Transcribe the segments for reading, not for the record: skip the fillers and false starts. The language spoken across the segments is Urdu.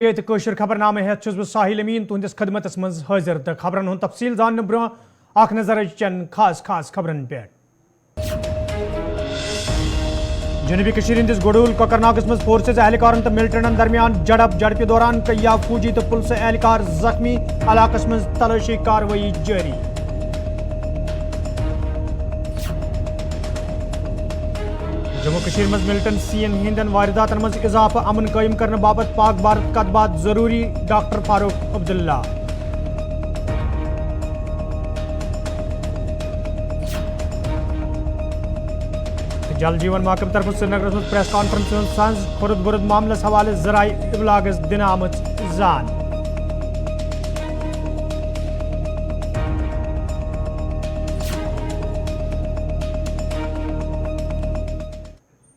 یہ کوشر خبرنامہ ہیت چھس بہ ساحل امین تہندس خدمتس مز حاضر تو خبرن ہند تفصیل زاننے برہ اخ نظر چن خاص خبرن پہ جنوبی کشیر ہندس گڈول کوکرناگس مز فورسز اہلکارن تو ملٹنٹن درمیان جھڑپ دوران کئی فوجی تو پولیس اہلکار زخمی علاقس مز تلاشی کاروٲیی جاری جموں کشیر مز ملٹن سی این ہندن وارداتن مز اضافہ امن قائم کرنے باپت پاک بھارت کتبات ضروری ڈاکٹر فاروق عبداللہ جل جیون محکمہ طرف سری نگر مز پریس کانفرنس سنز خرد برد معاملس حوالہ ذرائع ابلاغس دن آمت زان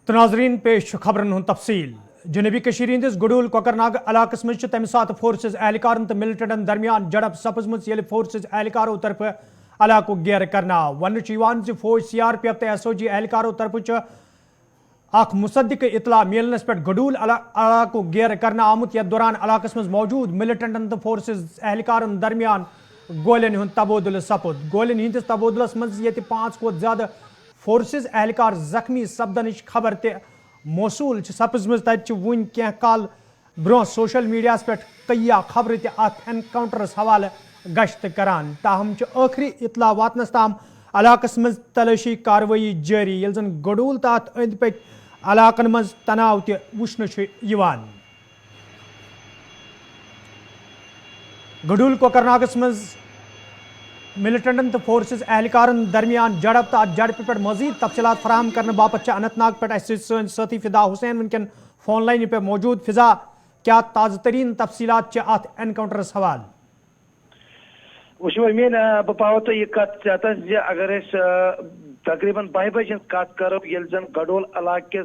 تو ناظرین پیش خبرن ہند تفصیل جنوبی کشیر ہندس گڈول کوکرناگ علاقس مز تمہ سات فورسز اہلکارن تو ملٹنٹن درمیان جھڑپ سپزمت یل فورسز اہلکاروں طرف علاقہ گیر کرنا ون فوج سی آر پی ایف تو ایس او جی اہلکاروں طرف اخ مصدق اطلاع ملنس پہ گڈول علاقہ گیر کرنا آمت یتھ دوران علاقس مز موجود ملٹنٹن تو فورسز اہلکارن درمیان گولین ہند تبادلہ سپد گولین ہندس تبادلس مز یہ 5 کھوت زیادہ فورسز اہلکار زخمی سپدنچ خبر تہ موصول سپزمز تت ون کی کال برہ سوشل میڈیا پہ کئی خبر تہ ات انکاؤنٹرس حوالہ گشت کران تاہم آخری اطلاع واتنس تام علاقس مز تلاشی کاروٲیی جاری یل زن گڈول تو ات اند پک علاقن مز تناؤ تہ وچھنہ گڈول کوکرناگس مز ملٹنٹن تو فورسز اہلکارن درمیان جھڑپ تو ات جھڑپ پہ مزید تفصیلات فراہم کرنے باپت اننت ناگ پہ سن ساتھی فضا حسین ونکن فون لائن پہ موجود فضا کیا تازہ ترین تفصیلات ات انکاؤنٹرس حوالہ وچھو امین بہ پاو تو یہ کت چتس اگر تقریباً 12 بجے کت کرو یل زن گڈول علاقہ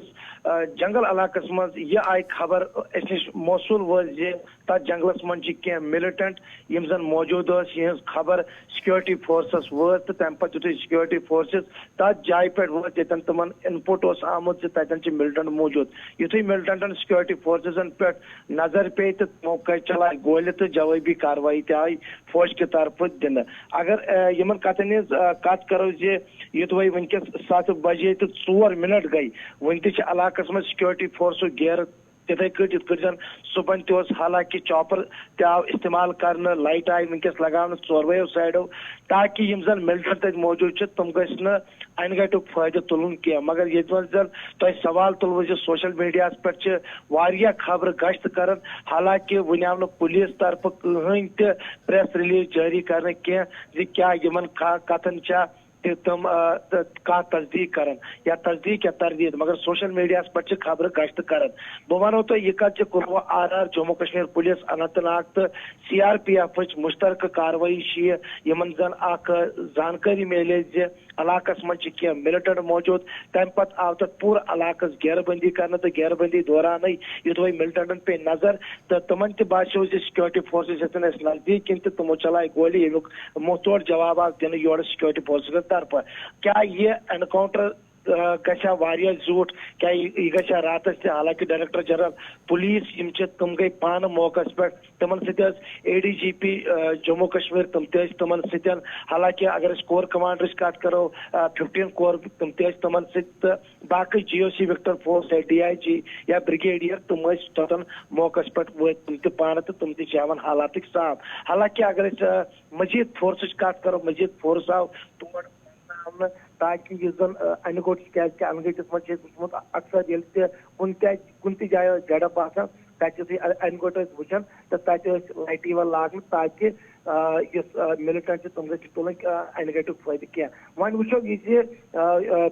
جنگل علاقس مز یہ آئی خبر اس نش موصول وز تر جنگلس من کی ملٹنٹ یم زن موجود یہ خبر سیکورٹی فورسس وز تو تم پتہ یتھے سیکورٹی فورسز تر جائے پہ وز یتن تمن انپٹ آمت تتن ملٹنٹ موجود یتھے ملٹنٹن سیکورٹی فورسزن پہ نظر پی تو تمو چلائے گولہ تو جوابی کاروٲیی تہ آئی فوج کی طرف دن اگر یمن کتن کت کرو یت وی ونکس 7 بجے تو 4 منٹ گئی ون تہ علاقس مز سیکورٹی فورسو گیر تتھے کٹ یت زن صبح تہ حالانکہ چاپر تہ آو استعمال کرنے لائٹ آئی ونکس لگانے 4 سائڈو تاکہ یم زن ملٹنٹ تت موجود تم گھن ان گٹک فائدہ تلن کی مگر یہ زن تہ سوال تلو سوشل میڈیا پہ خبر گشت کرن حالانکہ ون آو نا پولیس طرف کہین تہ پریس ریلیز جاری کرنے کی کیا یمن کتن چھ تم تصدیق کرن یا تصدیق یا تردید مگر سوشل میڈیا پہ خبر گشت کرن بہ ونو تو یہ کت کورو آر جموں کشمیر پولیس اننت ناگ تو سی آر پی ایف مشترکہ کاروٲیی یمن زن اخ زانکاری ملے علاقس من کی ملٹنٹ موجود تم پتہ آو تر پور علاقس گیر بندی کرنے تو گیر بندی دوران یت وی ملٹنٹن پہ نظر تو تمن تہ باسیو سیکورٹی فورسز یتن اس نزدیک کن تو تمو چلائے گولی یمیک منہ توڑ جواب آو دن یور سیکورٹی فورسز طرف کیا یہ انکاؤنٹر گھا واریاہ زیوٹ کیا یہ گھا راتس تہ حالانکہ ڈائریکٹر جنرل پولیس تم گئی پان موقع پہ تمن اے ڈی جی پی جموں کشمیر تم تمن ستین حالانکہ اگر اس کور کمانڈرس کت کرو 15 کور تم تمن ست باقی جی او سی وکٹر فورس ہے ڈی آئی جی یا بریگیڈیئر تم توتن موقع پہ تم تہ پان تو تم تہ حالاتک صاف حالانکہ اگر مزید فورسچ کت کرو مزید فورس آو تور تاکہ یہ زن ان گوٹ ان گٹس من وچمت اکثر یل کن تہ جائے جھڑپ آسان تتہ ان گوٹ وچان تو تتہ لائٹ لاگن تاکہ اس ملٹنٹ تم گھن تلن ان گٹک فائدہ کی ون وچو یہ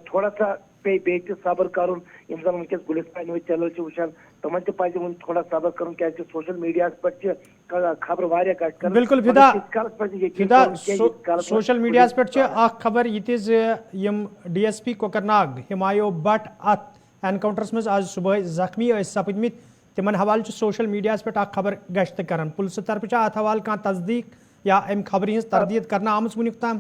تھوڑا سا پی بیٹھ صبر کرن یم زن ونکس گلستان چینل وچان تمن تہ پزِ ون تھوڑا صبر کرن کی سوشل میڈیا پہ خبر واریاہ گھٹ کر بالکل فدا سوشل میڈیا پہ اخ خبر یہ یم D S P Kokernag Humayun Bhat ات انکاؤنٹرس مز آج صبح زخمی سپدمت تمن حوالہ سوشل میڈیا پہ اخ خبر گشت کران پولیس طرف ات حوالہ کھانا تصدیق یا ام خبر ہز تردید کرنا آمت ونیک تام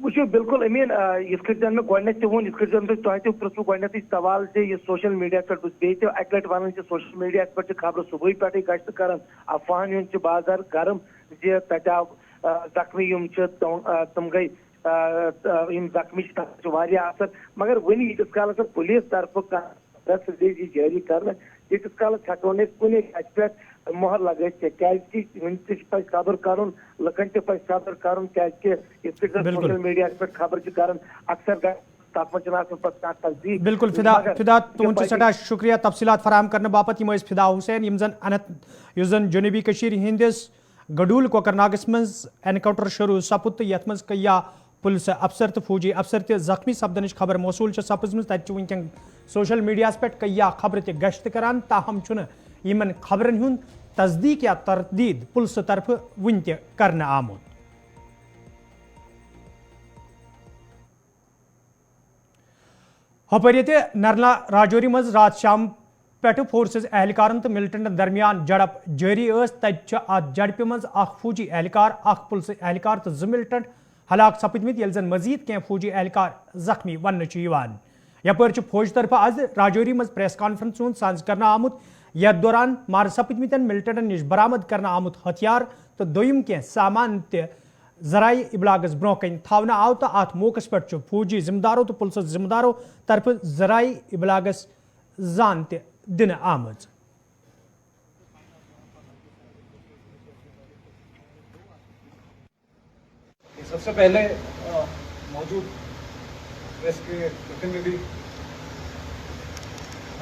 وچھو بالکل امین یت زن میں گۄڈنیتھ تہِ ووٚن یت زن تۄہہِ تہِ پرٛژھوٕ گۄڈنیتھٕے سوال زِ یہِ سوشل میڈیا پٮ۪ٹھ بہٕ بیٚیہِ تہِ اکہِ لٹہِ ونان زِ سوشل میڈیا پٮ۪ٹھ چھِ خبرٕ صبحٲے پٮ۪ٹھٕے گشت کران افواہن ہُنٛد چھُ بازار گرم زِ تتہِ آو زخمی یِم چھِ تِم گٔے یِم زخمی چھِ تتھ چھُ واریاہ اثر مگر وُنہِ ییٖتِس کالس پُلیٖس طرفہٕ کانٛہہ یی جٲری کرنہٕ تیٖتِس کالس ہٮ۪کو نہٕ أسۍ کُنہِ کتھِ پٮ۪ٹھ مۄہر لگٲوِتھ کینٛہہ کیازکہِ وُنہِ تہِ چھُ پزِ صبر کرُن لُکن تہِ پزِ صبر کرُن کیازکہِ یِتھ پٲٹھۍ زن سوشل میڈیاہس پٮ۪ٹھ خبر چھِ کران اکثر تتھ منٛز چھُنہٕ آسان پتہٕ کانٛہہ تصدیٖق. بالکل فدا تُہُنٛد چھُ سٮ۪ٹھاہ شُکریہ تفصیلات فراہم کرنہٕ باپتھ یِم ٲسۍ فدا حُسین یُس زن جنوٗبی کٔشیٖرِ ہٕنٛدِس گڈوٗل کۄکرناگس منٛز اینکاونٹر شروٗع سپُد تہٕ یتھ منٛز کیا پُلسہٕ افسر تہٕ فوجی افسر تہِ زخمی سپدنٕچ خبر موصوٗل چھِ سپٕزمٕژ تتہِ چھُ وٕنکٮ۪ن سوشل میڈیاہس پٮ۪ٹھ کیا خبرٕ تہِ گشت کران تاہم چھُنہٕ یِمن خبرن ہُنٛد تصدیٖق یا تردیٖد پُلسہٕ طرفہٕ وُنہِ تہِ کرنہٕ آمُت. ہپٲرۍ ییٚتہِ نرلا راجوری منٛز رات شام پٮ۪ٹھٕ فورسز اہلکارن تہٕ ملٹنٹن درمیان جڑپ جٲری ٲس تتہِ چھِ اتھ جڑپہِ منٛز اکھ فوجی اہلکار اکھ پُلسہٕ اہلکار تہٕ 2 ملٹنٹ ہلاک سپٕدمٕتۍ ییٚلہِ زن مزیٖد کینٛہہ فوجی اہلکار زخمی وننہٕ چھُ یِوان. یپٲرۍ چھُ فوج طرفہٕ آز راجوری منٛز پریس کانفرنس ہُنٛد سانز کرنہٕ آمُت یتھ دوران مارٕ سپٕدمٕتٮ۪ن ملٹنٹن نِش برآمد کرنہٕ آمُت ہتھیار تہٕ دوٚیِم کینٛہہ سامان تہِ ذرایعہ ابلاغس برونٛہہ کنہِ تھاونہٕ آو تہٕ اتھ موقعس پٮ۪ٹھ چھُ فوجی ذمہٕ دارو تہٕ پُلسس ذمہٕ دارو طرفہٕ ذرایعہ ابلاغس زان تہِ دِنہٕ آمٕژ. سب سے پہلے موجود پریس کے پرتنیدھی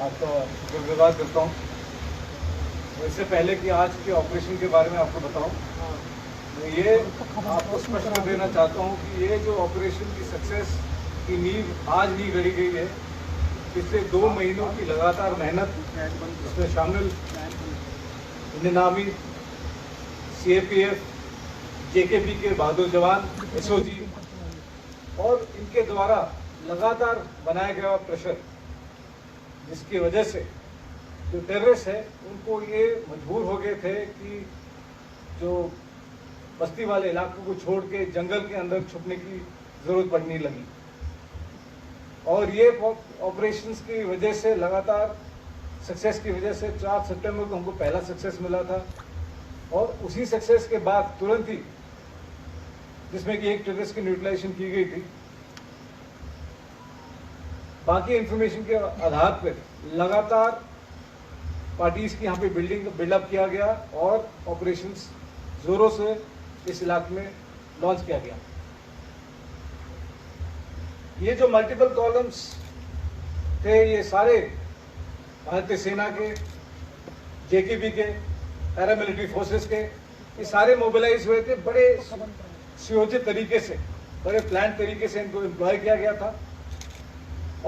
آپ کا شکر گزار کرتا ہوں. اس سے پہلے کہ آج کے آپریشن کے بارے میں آپ کو بتاؤں میں یہ آپ کو اسپشٹ کر دینا چاہتا ہوں کہ یہ جو آپریشن کی سکسیس کی نیو آج نہیں گڑی گئی ہے. پچھلے 2 مہینوں کی لگاتار محنت اس میں شامل انڈین آرمی CAPF JKP کے بہادر جوان SOG اور ان کے دوارا لگاتار بنایا گیا پریشر جس کی وجہ سے جو ٹیررسٹ ہے ان کو یہ مجبور ہو گئے تھے کہ جو بستی والے علاقوں کو چھوڑ کے جنگل کے اندر چھپنے کی ضرورت پڑنے لگی. اور یہ آپریشنز کی وجہ سے لگاتار سکسیس کی وجہ سے 4 ستمبر کو ہم کو پہلا سکسیس ملا تھا اور اسی سکسیس کے بعد ترنت ہی جس میں کہ ایک ٹیررسٹ کی نیوٹرلائزیشن کی گئی تھی باقی انفارمیشن کے آدھار پہ لگاتار پارٹیز کی یہاں پہ بلڈ اپ کیا گیا اور آپریشنز زوروں سے اس علاقے میں لانچ کیا گیا. یہ جو ملٹیپل کالمز تھے یہ سارے بھارتیہ سینا کے JKP کے پیراملٹری فورسز کے یہ سارے موبلائز ہوئے تھے. بڑے سیوجت طریقے سے بڑے پلان طریقے سے ان کو امپلوائے کیا گیا تھا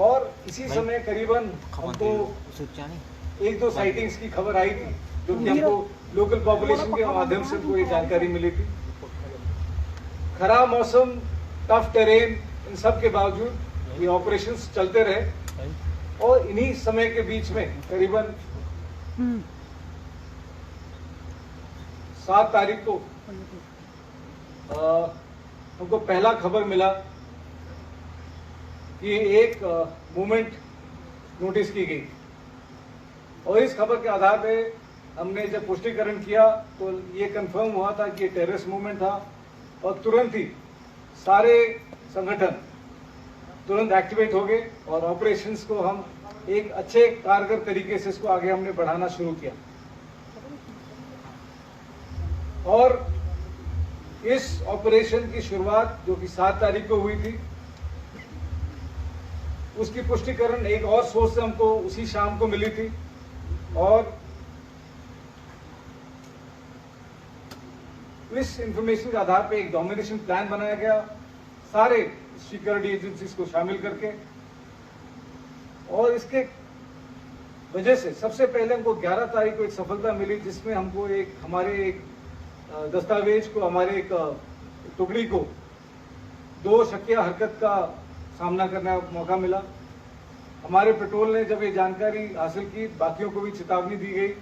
اور اسی سمے قریباً ہم کو 1-2 سائٹنگز کی خبر آئی تھی جو کہ ہم کو لوکل پاپولیشن کے مادھیم سے کو یہ جانکاری ملی تھی. خراب موسم ٹف ٹرین ان سب کے باوجود یہ آپریشنز چلتے رہے اور انہی سمے کے بیچ میں قریباً 7 تاریخ کو ہم کو پہلا خبر ملا کہ ایک موومنٹ نوٹس کی گئی اور اس خبر کے آدھار پہ ہم نے جب پشٹی کرن کیا تو یہ کنفرم ہوا تھا کہ یہ ٹیررسٹ موومنٹ تھا اور ترنت ہی سارے سنگھٹن ترنت ایکٹیویٹ ہو گئے اور آپریشنز کو ہم ایک اچھے کارگر طریقے سے اس کو آگے ہم نے بڑھانا شروع کیا. اور اس آپریشن کی شروعات جو کہ 7 تاریخ کو ہوئی تھی اس کی پشٹی کرن ایک اور سورس سے ہم کو اسی شام کو ملی تھی اور اس انفارمیشن کے آدھار پہ ایک ڈومینیشن پلان بنایا گیا سارے سیکورٹی ایجنسیز کو شامل کر کے اور اس کے وجہ سے سب سے پہلے ہم کو 11 تاریخ کو ایک سفلتا ملی جس میں ہم کو ہمارے ایک دستاویز کو ہمارے ایک ٹکڑی کو 2 شکیہ حرکت کا سامنا کرنے کا موقع ملا. ہمارے پیٹرول نے جب یہ جانکاری حاصل کی باقیوں کو بھی چیتاونی دی گئی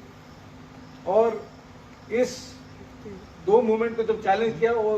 اور اس 2 موومنٹ کو جب چیلنج کیا وہ